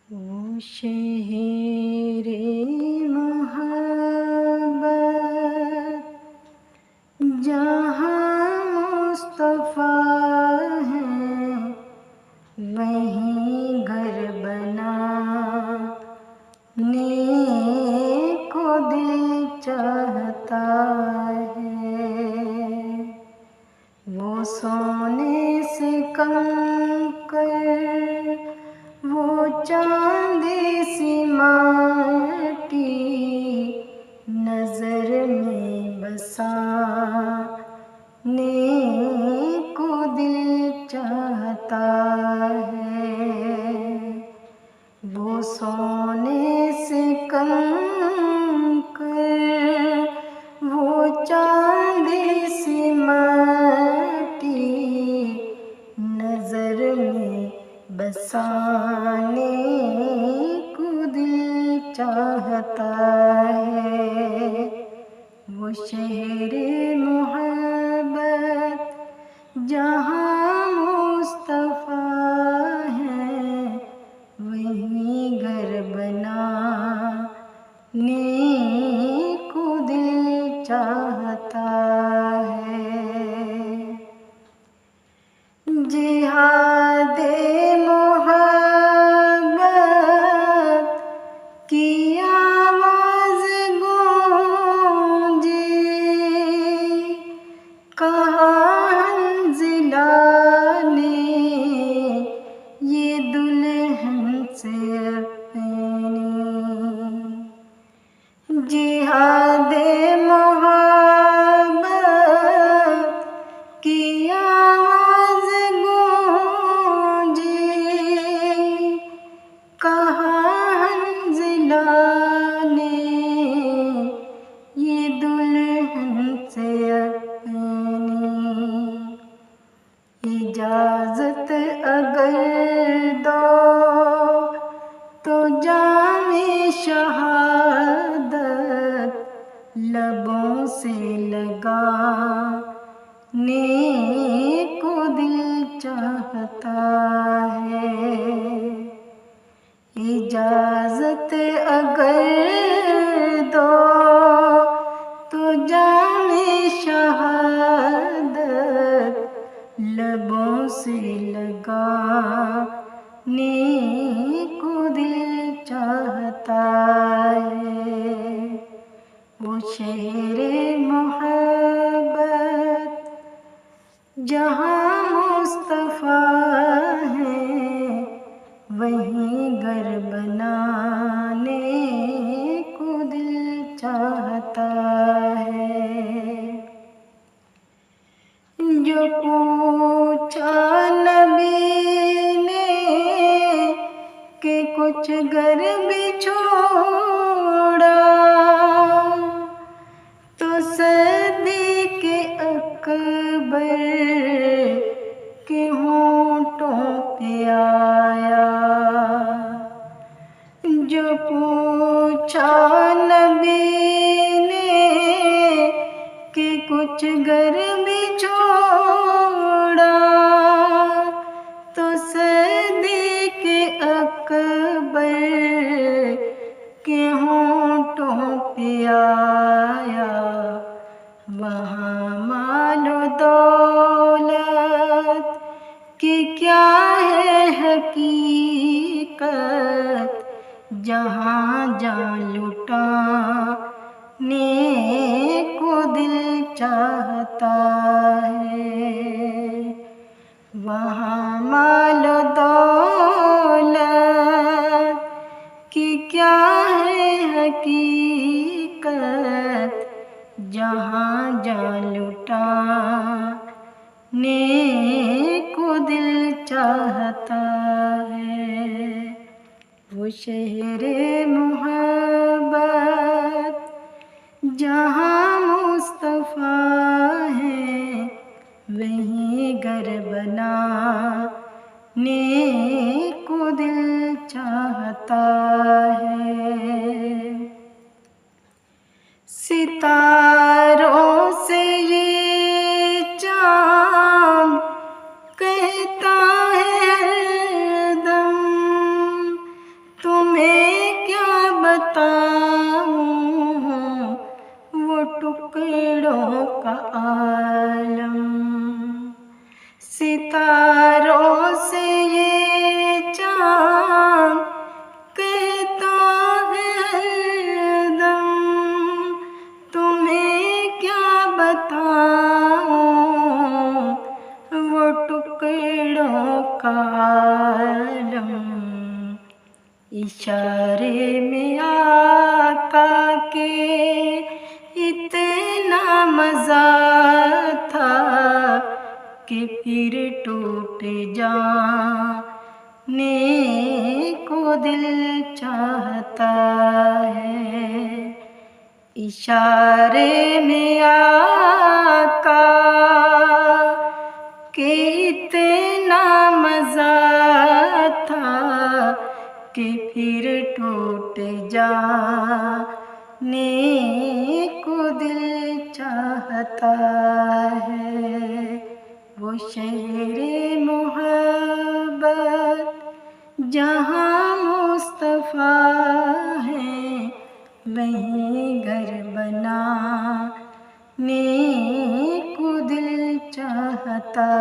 वो शहरे मोहब्बत जहाँ मुस्तफ़ा है, वहीं घर बनाने को दिल चाहता है। वो सोने से कम कर, वो चांदी सी माटी नजर में बसाने को दिल चाहता है। वो सोने से कम कर, वो चांदी सी माटी नजर में बसाने को दिल चाहता है। वो शहरे मोहब्बत जहाँ मुस्तफ़ा है, वहीं घर बनाने को दिल चाहता है। जिहादे मोहब्बत की आवाज़ गूंजी, कहा हंज़िला ने ये दुल्हन से अपनी। जिहादे मोहब्बत की आवाज़ गूंजी, कहा हंज़िला ने ये दुल्हन से अपनी। इजाज़त अगर दो तो जामे शहादत लबों से लगाने को दिल चाहता है। इजाज़त अगर दो तो जामे शहादत लबों से लगाने को दिल चाहता है। वो शहरे मोहब्बत जहाँ मुस्तफ़ा है, वहीं घर बनाने को दिल चाहता है। जो पूछा नबी ने कि कुछ घर भी छोड़ा, तो सिद्दीक़ अकबर के होंठों पे आया। जो पूछा नबी ने कि कुछ घर भी छोड़ा, तो सिद्दीक़ अकबर के होंठों पे आया। वहाँ मालो दौलत कि क्या है हकीकत, जहाँ जान लुटाने को दिल चाहता है। वहाँ माल दौलत कि क्या है हकीकत, जहाँ जान लुटाने को दिल चाहता है। वो शहरे मोहब्बत जहाँ मुस्तफ़ा है, वहीं घर बनाने को दिल चाहता है। सितारों से ये चाँद कहता है हरदम आलम, इशारे में आका के इतना मज़ा था कि फिर टूट जाने को दिल चाहता है। इशारे में आका के इतना मज़ा था कि फिर टूट जाने को दिल चाहता है। वो शहरे मोहब्बत जहाँ मुस्तफ़ा है, वहीं घर बनाने को दिल चाहता